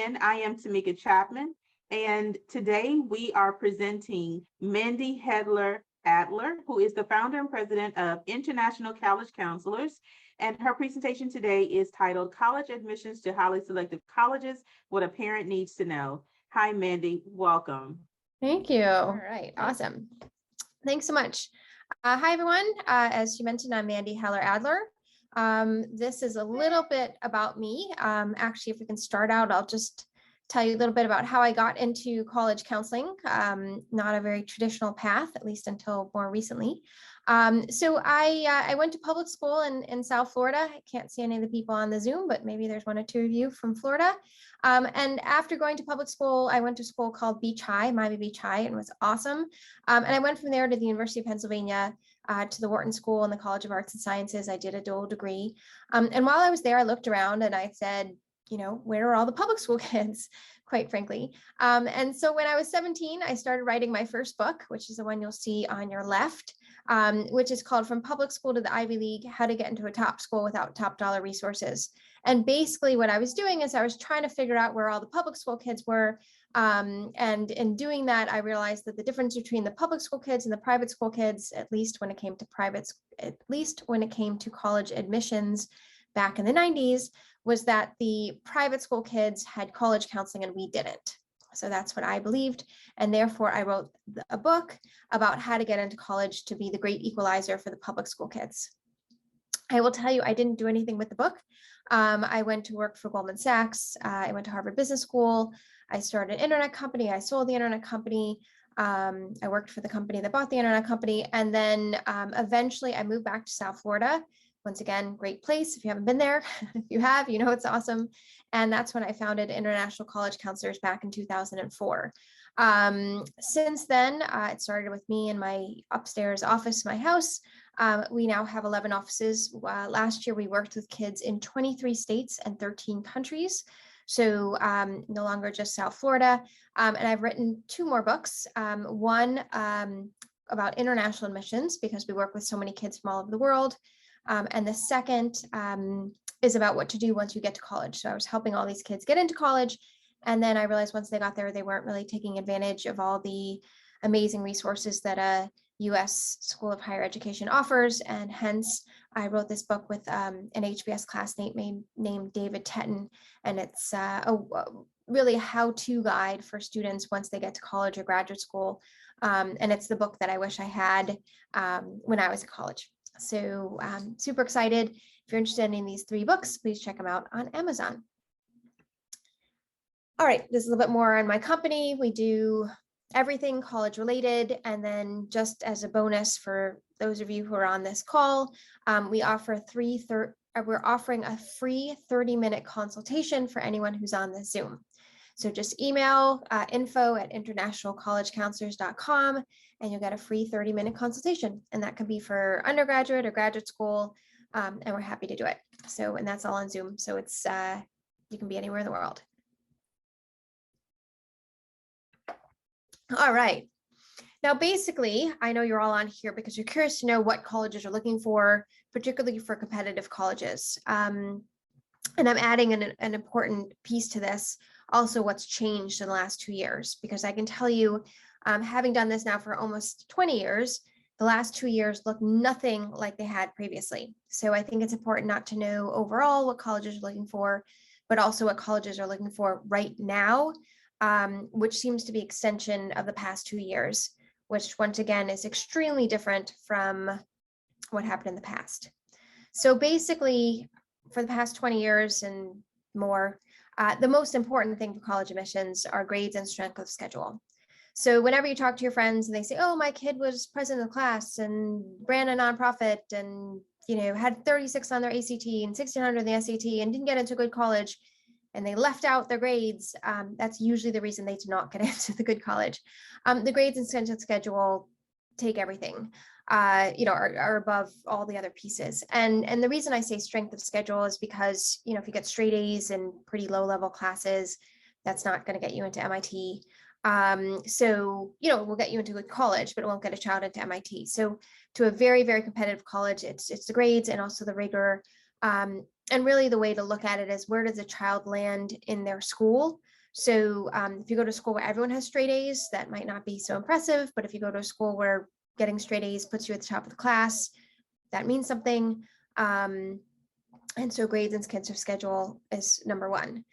again, I am Tamika Chapman, and today we are presenting Mandee Heller Adler, who is the founder and president of International College Counselors. And her presentation today is titled College Admissions to Highly Selective Colleges, What a Parent Needs to Know. Hi, Mandee, welcome. Thank you. All right, awesome. Thanks so much. Hi, everyone. As you mentioned, I'm Mandee Heller Adler. This is a little bit about me. Actually, if we can start out, I'll just tell you a little bit about how I got into college counseling. Not a very traditional path, at least until more recently. So I went to public school in South Florida. I can't see any of the people on the Zoom, but maybe there's one or two of you from Florida. And after going to public school, I went to school called Beach High, Miami Beach High, and it was awesome. And I went from there to the University of Pennsylvania, to the Wharton School and the College of Arts and Sciences. I did a dual degree. And while I was there, I looked around and I said, you know, where are all the public school kids, quite frankly. And so when I was 17, I started writing my first book, which is the one you'll see on your left, which is called From Public School to the Ivy League, How to Get into a Top School Without Top Dollar Resources. And basically what I was doing is I was trying to figure out where all the public school kids were. And in doing that, I realized that the difference between the public school kids and the private school kids, at least when it came to college admissions back in the 90s, was that the private school kids had college counseling and we didn't. So that's what I believed. And therefore I wrote a book about how to get into college to be the great equalizer for the public school kids. I will tell you, I didn't do anything with the book. I went to work for Goldman Sachs. I went to Harvard Business School. I started an internet company. I sold the internet company. I worked for the company that bought the internet company. And then eventually I moved back to South Florida. Once again, great place. If you haven't been there, if you have, you know it's awesome. And that's when I founded International College Counselors back in 2004. Since then, it started with me in my upstairs office, my house. We now have 11 offices. Last year, we worked with kids in 23 states and 13 countries. So no longer just South Florida. And I've written 2 more books. One about international admissions, because we work with so many kids from all over the world. And the second is about what to do once you get to college. So I was helping all these kids get into college. And then I realized once they got there, they weren't really taking advantage of all the amazing resources that a U.S. School of Higher Education offers. And hence, I wrote this book with an HBS classmate named David Tetton. And it's really a how-to guide for students once they get to college or graduate school. And it's the book that I wish I had when I was in college. So super excited. If you're interested in these 3 books, please check them out on Amazon. All right, this is a little bit more on my company. We do everything college related. And then just as a bonus for those of you who are on this call, we offer we're offering a free 30-minute consultation for anyone who's on the Zoom. So just email info@internationalcollegecounselors.com and you'll get a free 30-minute consultation. And that can be for undergraduate or graduate school. And we're happy to do it. So, and that's all on Zoom. So it's, you can be anywhere in the world. All right. Now, basically, I know you're all on here because you're curious to know what colleges are looking for, particularly for competitive colleges. And I'm adding an important piece to this, also what's changed in the last 2 years, because I can tell you, having done this now for almost 20 years, the last 2 years look nothing like they had previously. So I think it's important not to know overall what colleges are looking for, but also what colleges are looking for right now, which seems to be extension of the past 2 years, which once again is extremely different from what happened in the past. So basically, for the past 20 years and more, the most important thing for college admissions are grades and strength of schedule. So whenever you talk to your friends and they say, oh, my kid was president of the class and ran a nonprofit and, you know, had 36 on their ACT and 1600 on the SAT and didn't get into a good college and they left out their grades, that's usually the reason they did not get into the good college. The grades and strength of schedule take everything. Are above all the other pieces. And the reason I say strength of schedule is because, you know, if you get straight A's in pretty low level classes, that's not going to get you into MIT. So, you know, we'll get you into a good college, but it won't get a child into MIT. So to a very, very competitive college, it's the grades and also the rigor. And really the way to look at it is where does a child land in their school? So if you go to school where everyone has straight A's, that might not be so impressive. But if you go to a school where getting straight A's puts you at the top of the class, that means something. And so grades and kids of schedule is number one.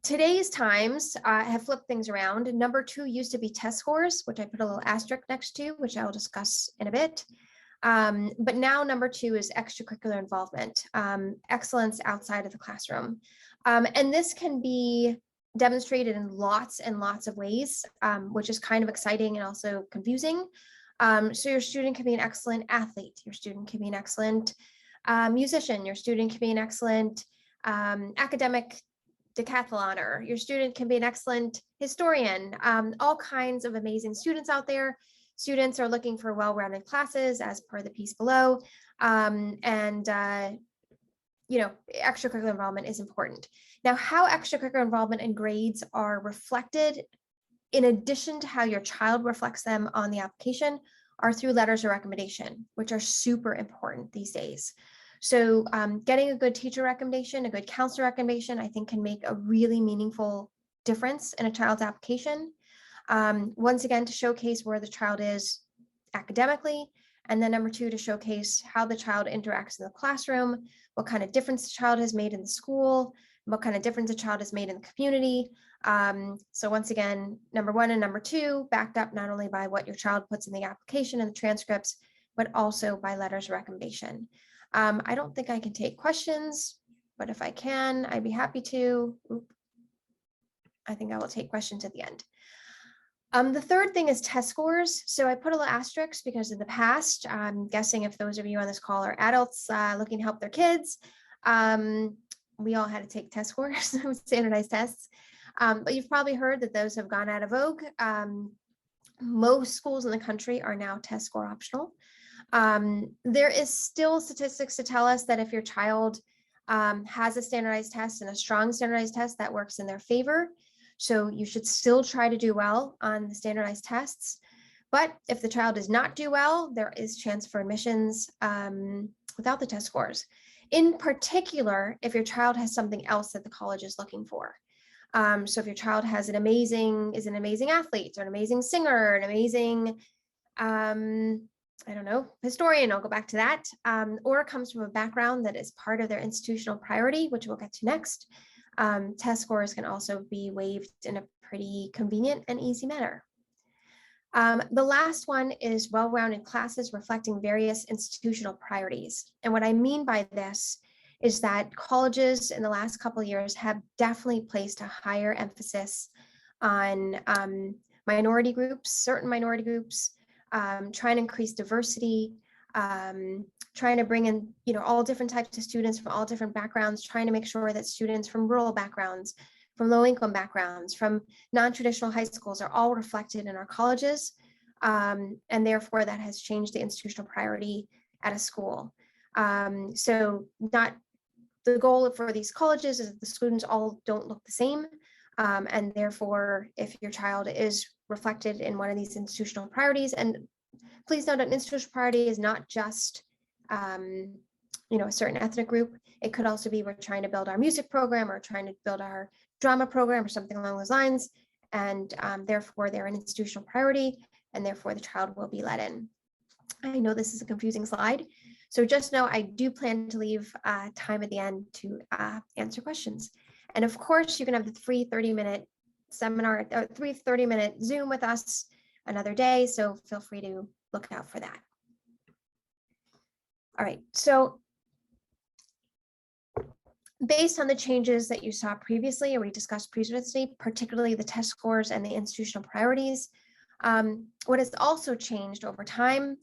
Today's times have flipped things around. Number two used to be test scores, which I put a little asterisk next to, which I will discuss in a bit. But now number two is extracurricular involvement, excellence outside of the classroom. And this can be demonstrated in lots and lots of ways, which is kind of exciting and also confusing. So your student can be an excellent athlete, your student can be an excellent musician, your student can be an excellent academic decathloner, your student can be an excellent historian, all kinds of amazing students out there. Students are looking for well-rounded classes as per the piece below. Extracurricular involvement is important. Now, how extracurricular involvement and grades are reflected in addition to how your child reflects them on the application are through letters of recommendation, which are super important these days. So getting a good teacher recommendation, a good counselor recommendation, I think can make a really meaningful difference in a child's application. Once again, to showcase where the child is academically, and then number two, to showcase how the child interacts in the classroom, what kind of difference the child has made in the school, what kind of difference the child has made in the community. So once again, number one and number two, backed up not only by what your child puts in the application and the transcripts, but also by letters of recommendation. I don't think I can take questions, but if I can, I'd be happy to. I think I will take questions at the end. The third thing is test scores. So I put a little asterisk because in the past, I'm guessing if those of you on this call are adults looking to help their kids, we all had to take test scores, standardized tests. But you've probably heard that those have gone out of vogue. Most schools in the country are now test score optional. There is still statistics to tell us that if your child has a standardized test and a strong standardized test, that works in their favor. So you should still try to do well on the standardized tests. But if the child does not do well, there is chance for admissions without the test scores. In particular, if your child has something else that the college is looking for. So if your child is an amazing athlete or an amazing singer, an amazing, historian, I'll go back to that, or comes from a background that is part of their institutional priority, which we'll get to next, test scores can also be waived in a pretty convenient and easy manner. The last one is well-rounded classes reflecting various institutional priorities. And what I mean by this is that colleges in the last couple of years have definitely placed a higher emphasis on minority groups, certain minority groups, trying to increase diversity, trying to bring in, all different types of students from all different backgrounds, trying to make sure that students from rural backgrounds, from low-income backgrounds, from non-traditional high schools are all reflected in our colleges. And therefore, that has changed the institutional priority at a school. So not the goal for these colleges is that the students all don't look the same. And therefore, if your child is reflected in one of these institutional priorities, and please note an institutional priority is not just a certain ethnic group. It could also be we're trying to build our music program or trying to build our drama program or something along those lines. And therefore, they're an institutional priority, and therefore the child will be let in. I know this is a confusing slide. So just know I do plan to leave time at the end to answer questions. And of course, you can have the free 30-minute seminar, 30-minute Zoom with us another day. So feel free to look out for that. All right, so based on the changes that you saw previously or we discussed previously, particularly the test scores and the institutional priorities, what has also changed over time,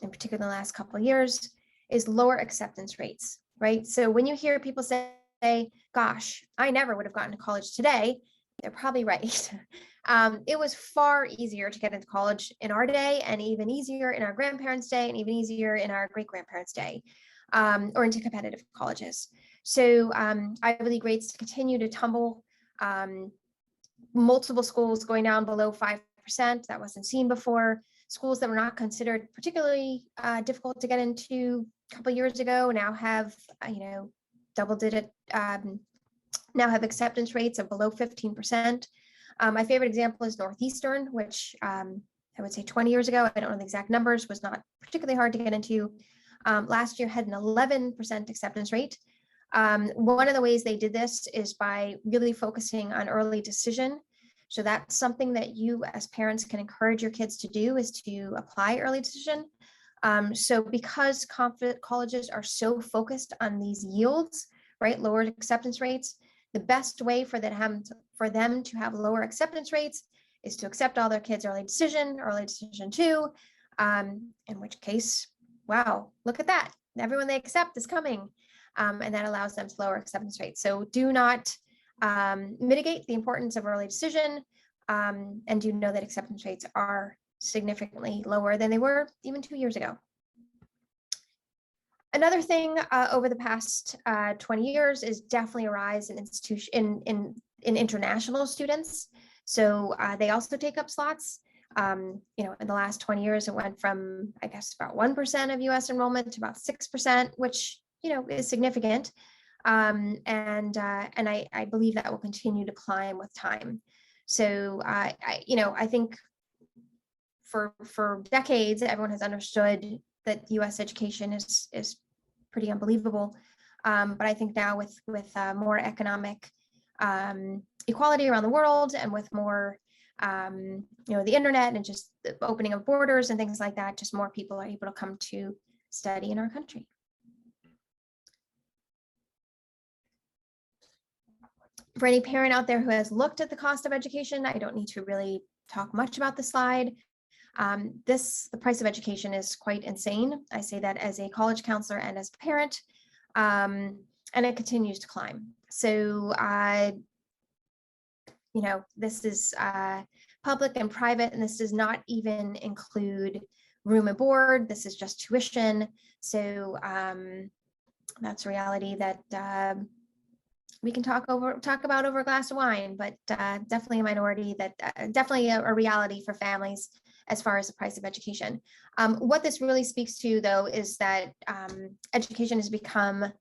in particular in the last couple of years, is lower acceptance rates, right? So when you hear people say, gosh, I never would have gotten to college today, they're probably right. It was far easier to get into college in our day, and even easier in our grandparents' day, and even easier in our great-grandparents' day, or into competitive colleges. So Ivy League grades continue to tumble. Multiple schools going down below 5%. That wasn't seen before. Schools that were not considered particularly difficult to get into a couple of years ago now have, double-digit now have acceptance rates of below 15%. My favorite example is Northeastern, which I would say 20 years ago, I don't know the exact numbers, was not particularly hard to get into. Last year had an 11% acceptance rate. One of the ways they did this is by really focusing on early decision. So that's something that you as parents can encourage your kids to do, is to apply early decision. So because colleges are so focused on these yields, right, lower acceptance rates, the best way for them to have lower acceptance rates is to accept all their kids early decision 2, in which case, wow, look at that. Everyone they accept is coming. And that allows them to lower acceptance rates. So do not mitigate the importance of early decision, and do know that acceptance rates are significantly lower than they were even 2 years ago. Another thing over the past 20 years is definitely a rise in international students. So they also take up slots. In the last 20 years, it went from, I guess, about 1% of US enrollment to about 6%, which, is significant. And I believe that will continue to climb with time. So I think for decades, everyone has understood that US education is pretty unbelievable. But I think now with more economic equality around the world, and with more the internet and just the opening of borders and things like that, just more people are able to come to study in our country. For any parent out there who has looked at the cost of education, I don't need to really talk much about the slide. The price of education is quite insane. I say that as a college counselor and as a parent, and it continues to climb. So, this is public and private, and this does not even include room and board. This is just tuition. So that's a reality that we can talk about over a glass of wine, but definitely a minority definitely a reality for families as far as the price of education. What this really speaks to, though, is that education has become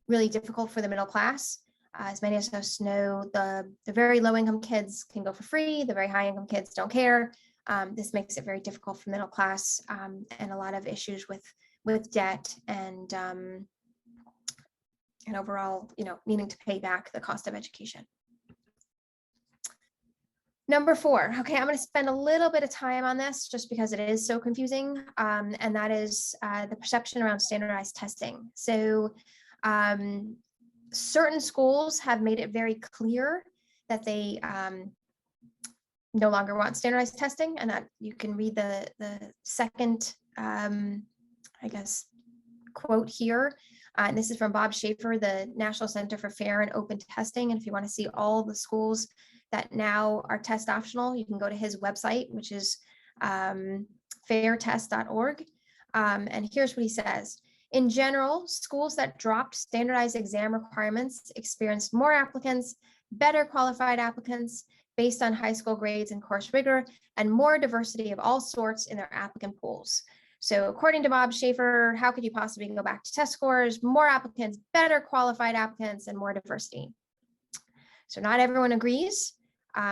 really difficult for the middle class. As many of us know, the very low income kids can go for free. The very high income kids don't care. This makes it very difficult for middle class, and a lot of issues with debt and overall, needing to pay back the cost of education. Number 4, okay, I'm going to spend a little bit of time on this just because it is so confusing, and that is the perception around standardized testing. So certain schools have made it very clear that they no longer want standardized testing, and that you can read the second, quote here. And this is from Bob Schaefer, the National Center for Fair and Open Testing. And if you want to see all the schools that now are test optional, you can go to his website, which is fairtest.org. And here's what he says. In general, schools that dropped standardized exam requirements experienced more applicants, better qualified applicants based on high school grades and course rigor, and more diversity of all sorts in their applicant pools. So according to Bob Schaefer, how could you possibly go back to test scores? More applicants, better qualified applicants, and more diversity. So not everyone agrees.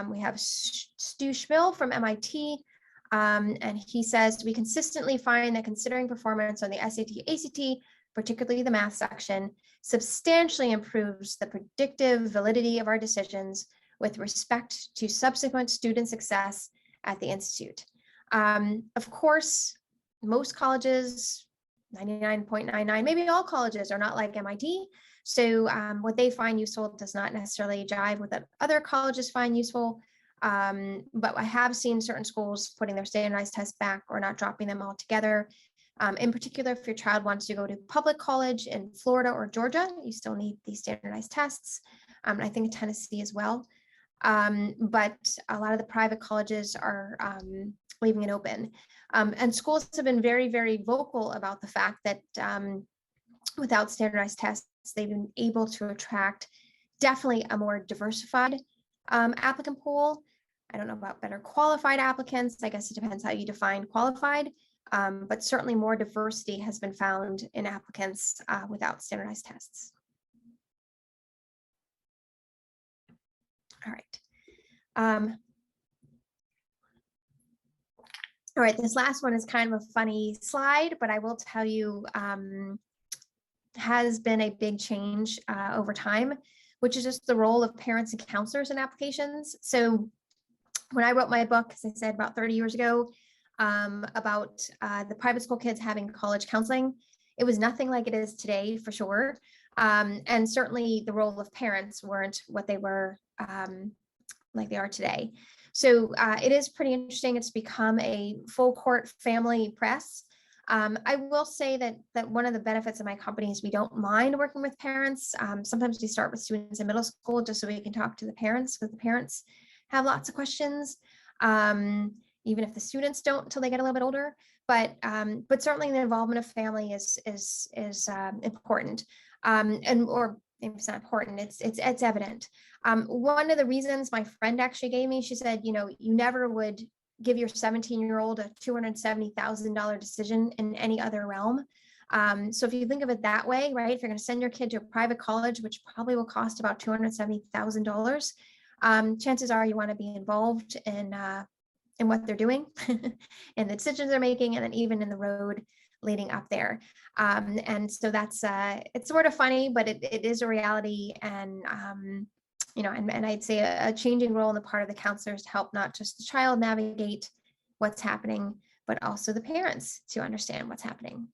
We have Stu Schmill from MIT, and he says, we consistently find that considering performance on the SAT, ACT, particularly the math section, substantially improves the predictive validity of our decisions with respect to subsequent student success at the Institute. Of course, most colleges, 99.99, maybe all colleges are not like MIT. So what they find useful does not necessarily jive with what other colleges find useful. But I have seen certain schools putting their standardized tests back or not dropping them altogether. In particular, if your child wants to go to public college in Florida or Georgia, you still need these standardized tests. I think in Tennessee as well. But a lot of the private colleges are leaving it open. And schools have been very, very vocal about the fact that without standardized tests, they've been able to attract definitely a more diversified applicant pool. I don't know about better qualified applicants. I guess it depends how you define qualified, but certainly more diversity has been found in applicants without standardized tests. All right. All right, this last one is kind of a funny slide, but I will tell you, has been a big change over time, which is just the role of parents and counselors in applications. So when I wrote my book, as I said, about 30 years ago, about the private school kids having college counseling, it was nothing like it is today, for sure. And certainly the role of parents weren't what they were like they are today. So it is pretty interesting. It's become a full court family press. I will say that one of the benefits of my company is we don't mind working with parents. Sometimes we start with students in middle school just so we can talk to the parents, because the parents have lots of questions, even if the students don't until they get a little bit older. But certainly the involvement of family is important, or maybe it's not important. It's evident. One of the reasons my friend actually gave me, she said, you never would give your 17-year-old a $270,000 decision in any other realm. So if you think of it that way, right, if you're going to send your kid to a private college, which probably will cost about $270,000, chances are you want to be involved in what they're doing and the decisions they're making, and then even in the road leading up there. And so that's it's sort of funny, but it is a reality. And and I'd say a changing role on the part of the counselors to help not just the child navigate what's happening, but also the parents to understand what's happening.